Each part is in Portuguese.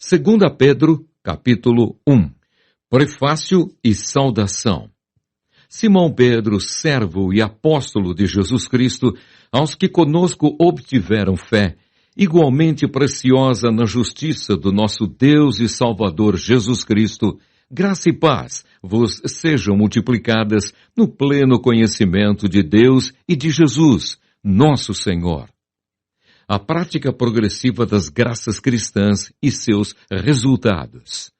Segunda Pedro, capítulo 1. Prefácio e saudação. Simão Pedro, servo e apóstolo de Jesus Cristo, aos que conosco obtiveram fé, igualmente preciosa na justiça do nosso Deus e Salvador Jesus Cristo, graça e paz vos sejam multiplicadas no pleno conhecimento de Deus e de Jesus, nosso Senhor. A prática progressiva das graças cristãs e seus resultados.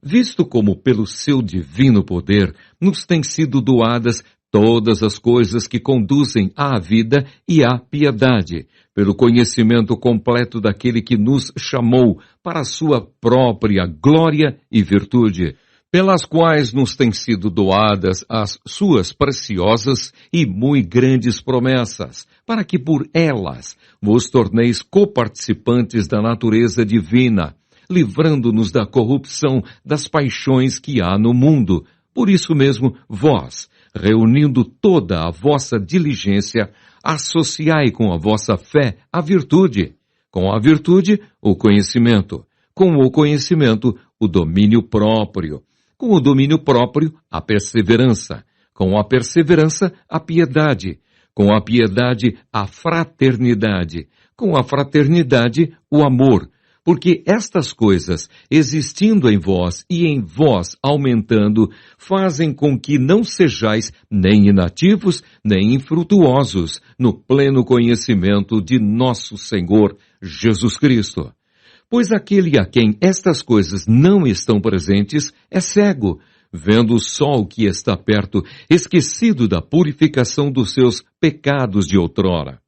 Visto como pelo seu divino poder nos têm sido doadas todas as coisas que conduzem à vida e à piedade, pelo conhecimento completo daquele que nos chamou para a sua própria glória e virtude, pelas quais nos têm sido doadas as suas preciosas e muito grandes promessas, para que por elas vos torneis coparticipantes da natureza divina, livrando-nos da corrupção das paixões que há no mundo. Por isso mesmo, vós, reunindo toda a vossa diligência, associai com a vossa fé a virtude, com a virtude, o conhecimento, com o conhecimento, o domínio próprio, com o domínio próprio, a perseverança, com a perseverança, a piedade, com a piedade, a fraternidade, com a fraternidade, o amor, porque estas coisas, existindo em vós e em vós aumentando, fazem com que não sejais nem inativos, nem infrutuosos no pleno conhecimento de nosso Senhor Jesus Cristo. Pois aquele a quem estas coisas não estão presentes é cego, vendo o sol que está perto, esquecido da purificação dos seus pecados de outrora.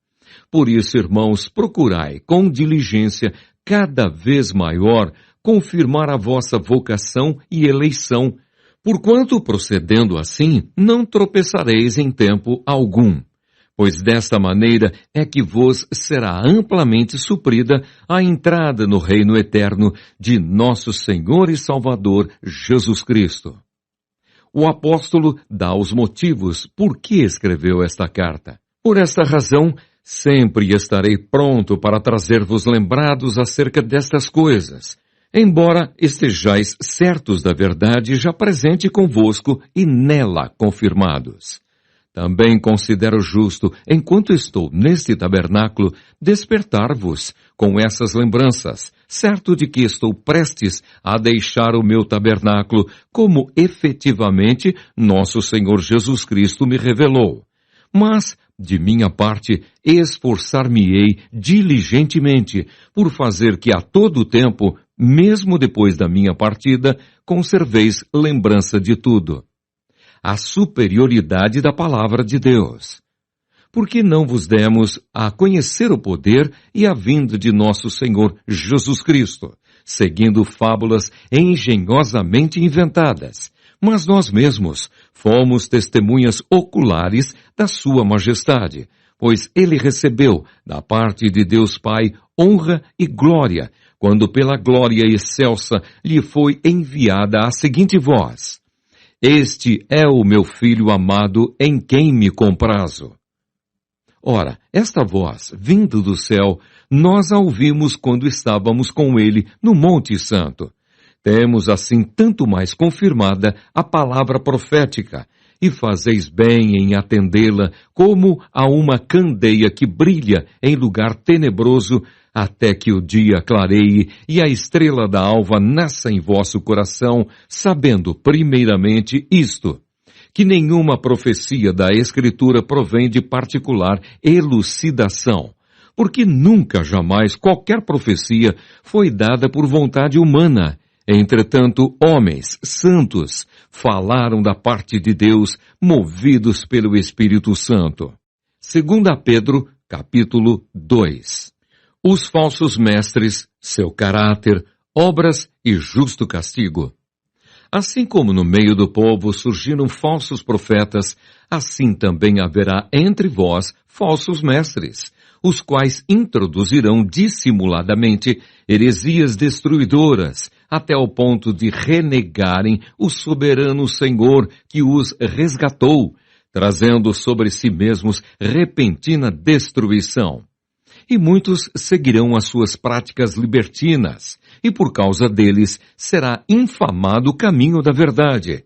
Por isso, irmãos, procurai com diligência cada vez maior, confirmar a vossa vocação e eleição, porquanto, procedendo assim, não tropeçareis em tempo algum. Pois desta maneira é que vos será amplamente suprida a entrada no reino eterno de nosso Senhor e Salvador Jesus Cristo. O apóstolo dá os motivos por que escreveu esta carta. Por esta razão, sempre estarei pronto para trazer-vos lembrados acerca destas coisas, embora estejais certos da verdade já presente convosco e nela confirmados. Também considero justo, enquanto estou neste tabernáculo, despertar-vos com essas lembranças, certo de que estou prestes a deixar o meu tabernáculo, como efetivamente nosso Senhor Jesus Cristo me revelou. Mas, de minha parte, esforçar-me-ei diligentemente por fazer que a todo tempo, mesmo depois da minha partida, conserveis lembrança de tudo. A superioridade da palavra de Deus. Porque não vos demos a conhecer o poder e a vinda de nosso Senhor Jesus Cristo, seguindo fábulas engenhosamente inventadas, mas nós mesmos fomos testemunhas oculares da sua majestade, pois ele recebeu, da parte de Deus Pai, honra e glória, quando pela glória excelsa lhe foi enviada a seguinte voz: Este é o meu Filho amado, em quem me comprazo. Ora, esta voz, vindo do céu, nós a ouvimos quando estávamos com ele no Monte Santo. Temos assim tanto mais confirmada a palavra profética, e fazeis bem em atendê-la como a uma candeia que brilha em lugar tenebroso, até que o dia clareie e a estrela da alva nasça em vosso coração, sabendo primeiramente isto, que nenhuma profecia da Escritura provém de particular elucidação, porque nunca jamais qualquer profecia foi dada por vontade humana. Entretanto, homens santos falaram da parte de Deus, movidos pelo Espírito Santo. 2 Pedro, capítulo 2. Os falsos mestres, seu caráter, obras e justo castigo. Assim como no meio do povo surgiram falsos profetas, assim também haverá entre vós falsos mestres, os quais introduzirão dissimuladamente heresias destruidoras, até ao ponto de renegarem o soberano Senhor que os resgatou, trazendo sobre si mesmos repentina destruição. E muitos seguirão as suas práticas libertinas, e por causa deles será infamado o caminho da verdade.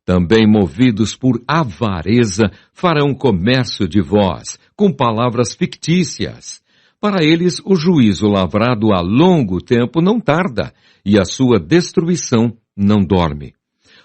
Também movidos por avareza farão comércio de vós, com palavras fictícias. Para eles o juízo lavrado há longo tempo não tarda, e a sua destruição não dorme.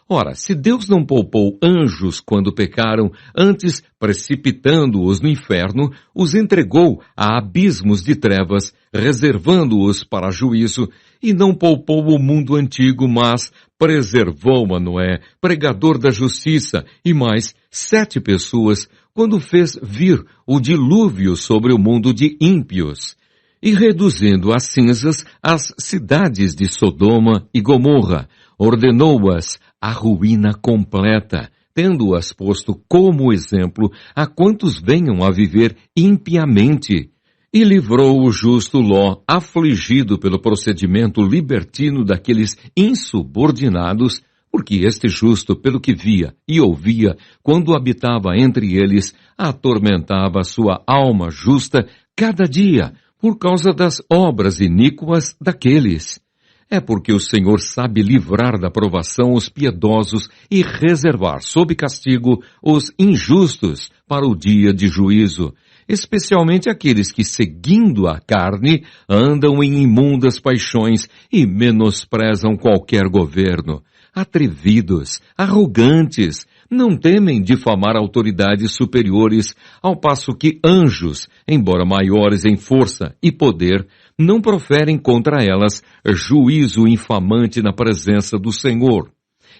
Ora, se Deus não poupou anjos quando pecaram, antes, precipitando-os no inferno, os entregou a abismos de trevas, reservando-os para juízo, e não poupou o mundo antigo, mas preservou a Noé, pregador da justiça, e mais 7 pessoas, quando fez vir o dilúvio sobre o mundo de ímpios, e reduzindo a cinzas as cidades de Sodoma e Gomorra, ordenou-as à ruína completa, tendo-as posto como exemplo a quantos venham a viver impiamente, e livrou o justo Ló, afligido pelo procedimento libertino daqueles insubordinados, porque este justo, pelo que via e ouvia, quando habitava entre eles, atormentava a sua alma justa cada dia, por causa das obras iníquas daqueles. É porque o Senhor sabe livrar da provação os piedosos e reservar sob castigo os injustos para o dia de juízo, especialmente aqueles que, seguindo a carne, andam em imundas paixões e menosprezam qualquer governo. Atrevidos, arrogantes, não temem difamar autoridades superiores, ao passo que anjos, embora maiores em força e poder, não proferem contra elas juízo infamante na presença do Senhor.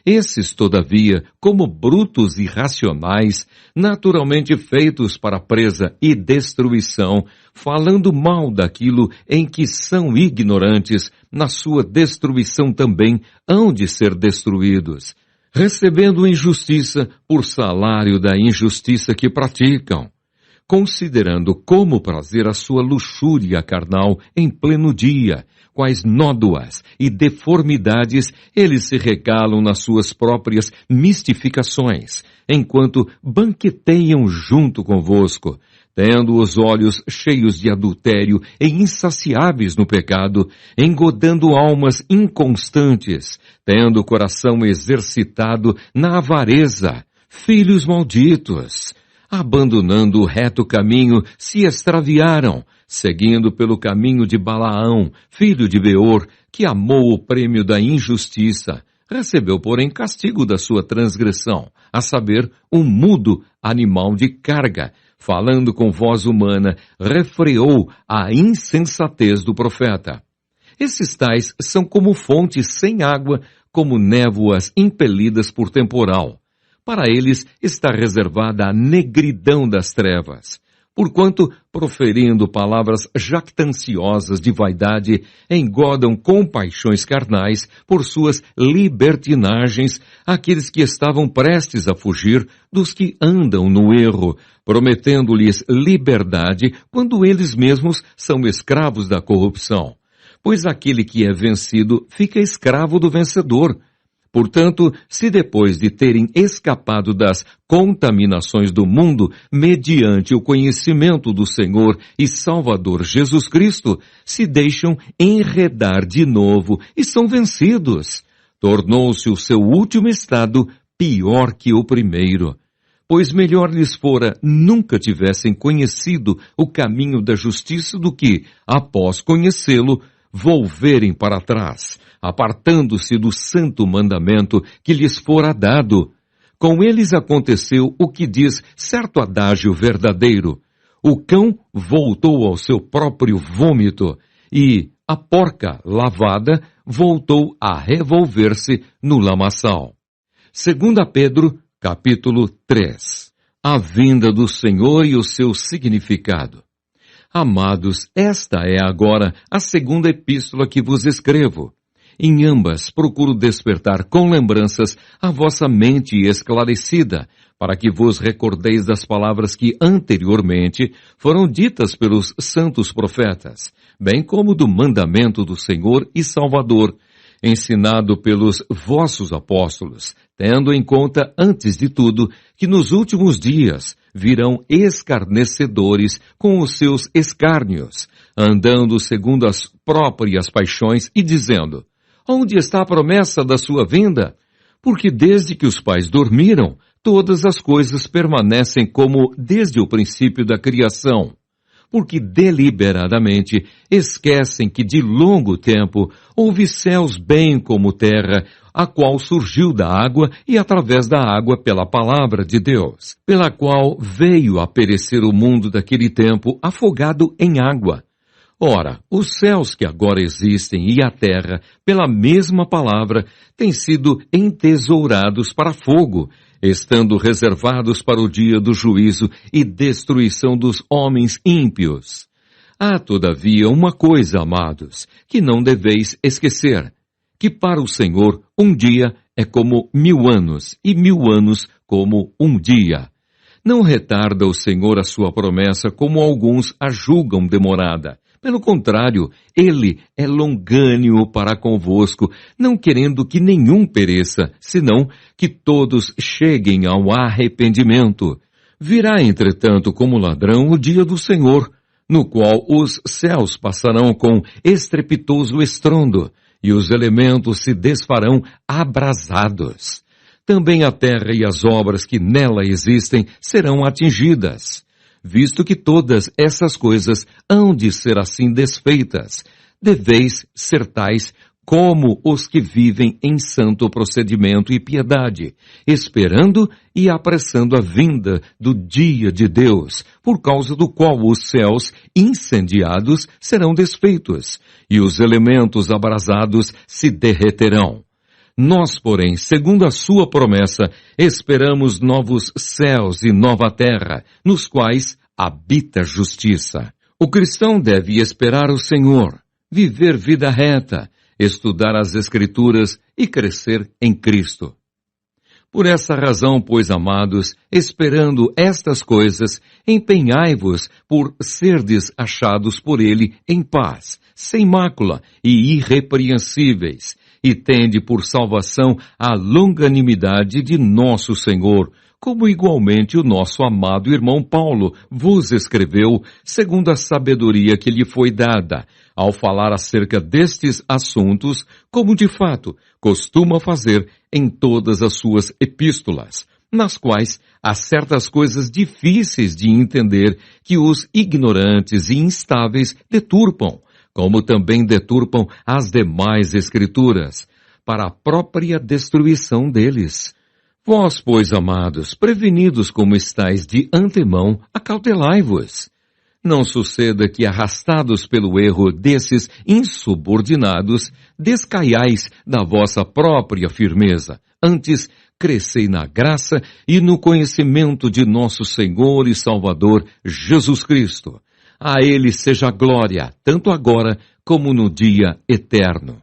Esses, todavia, como brutos irracionais, naturalmente feitos para presa e destruição, falando mal daquilo em que são ignorantes, na sua destruição também hão de ser destruídos, recebendo injustiça por salário da injustiça que praticam, considerando como prazer a sua luxúria carnal em pleno dia, quais nódoas e deformidades eles se regalam nas suas próprias mistificações, enquanto banqueteiam junto convosco, tendo os olhos cheios de adultério e insaciáveis no pecado, engodando almas inconstantes, tendo o coração exercitado na avareza, filhos malditos, abandonando o reto caminho, se extraviaram, seguindo pelo caminho de Balaão, filho de Beor, que amou o prêmio da injustiça, recebeu, porém, castigo da sua transgressão, a saber, um mudo animal de carga, falando com voz humana, refreou a insensatez do profeta. Esses tais são como fontes sem água, como névoas impelidas por temporal. Para eles está reservada a negridão das trevas, porquanto, proferindo palavras jactanciosas de vaidade, engodam com paixões carnais por suas libertinagens aqueles que estavam prestes a fugir dos que andam no erro, prometendo-lhes liberdade quando eles mesmos são escravos da corrupção. Pois aquele que é vencido fica escravo do vencedor. Portanto, se depois de terem escapado das contaminações do mundo, mediante o conhecimento do Senhor e Salvador Jesus Cristo, se deixam enredar de novo e são vencidos, tornou-se o seu último estado pior que o primeiro. Pois melhor lhes fora nunca tivessem conhecido o caminho da justiça do que, após conhecê-lo, volverem para trás, apartando-se do santo mandamento que lhes fora dado. Com eles aconteceu o que diz certo adágio verdadeiro: o cão voltou ao seu próprio vômito, e a porca lavada voltou a revolver-se no lamaçal. 2 Pedro, capítulo 3. A vinda do Senhor e o seu significado. Amados, esta é agora a segunda epístola que vos escrevo. Em ambas procuro despertar com lembranças a vossa mente esclarecida, para que vos recordeis das palavras que anteriormente foram ditas pelos santos profetas, bem como do mandamento do Senhor e Salvador, ensinado pelos vossos apóstolos, tendo em conta, antes de tudo, que nos últimos dias virão escarnecedores com os seus escárnios, andando segundo as próprias paixões e dizendo: onde está a promessa da sua vinda? Porque desde que os pais dormiram, todas as coisas permanecem como desde o princípio da criação. Porque deliberadamente esquecem que de longo tempo houve céus bem como terra, a qual surgiu da água e através da água pela palavra de Deus, pela qual veio a perecer o mundo daquele tempo afogado em água. Ora, os céus que agora existem e a terra, pela mesma palavra, têm sido entesourados para fogo, estando reservados para o dia do juízo e destruição dos homens ímpios. Há, todavia, uma coisa, amados, que não deveis esquecer, que para o Senhor um dia é como 1000 anos, e 1000 anos como um dia. Não retarda o Senhor a sua promessa, como alguns a julgam demorada. Pelo contrário, ele é longânimo para convosco, não querendo que nenhum pereça, senão que todos cheguem ao arrependimento. Virá, entretanto, como ladrão o dia do Senhor, no qual os céus passarão com estrepitoso estrondo, e os elementos se desfarão abrasados. Também a terra e as obras que nela existem serão atingidas. Visto que todas essas coisas hão de ser assim desfeitas, deveis ser tais como os que vivem em santo procedimento e piedade, esperando e apressando a vinda do dia de Deus, por causa do qual os céus incendiados serão desfeitos, e os elementos abrasados se derreterão. Nós, porém, segundo a sua promessa, esperamos novos céus e nova terra, nos quais habita justiça. O cristão deve esperar o Senhor, viver vida reta, estudar as Escrituras e crescer em Cristo. Por essa razão, pois, amados, esperando estas coisas, empenhai-vos por serdes achados por Ele em paz, sem mácula e irrepreensíveis, e tende por salvação a longanimidade de nosso Senhor, como igualmente o nosso amado irmão Paulo vos escreveu, segundo a sabedoria que lhe foi dada, ao falar acerca destes assuntos, como de fato costuma fazer em todas as suas epístolas, nas quais há certas coisas difíceis de entender que os ignorantes e instáveis deturpam, como também deturpam as demais escrituras, para a própria destruição deles. Vós, pois, amados, prevenidos como estáis de antemão, acautelai-vos. Não suceda que, arrastados pelo erro desses insubordinados, descaiais da vossa própria firmeza. Antes, crescei na graça e no conhecimento de nosso Senhor e Salvador, Jesus Cristo. A Ele seja glória, tanto agora como no dia eterno.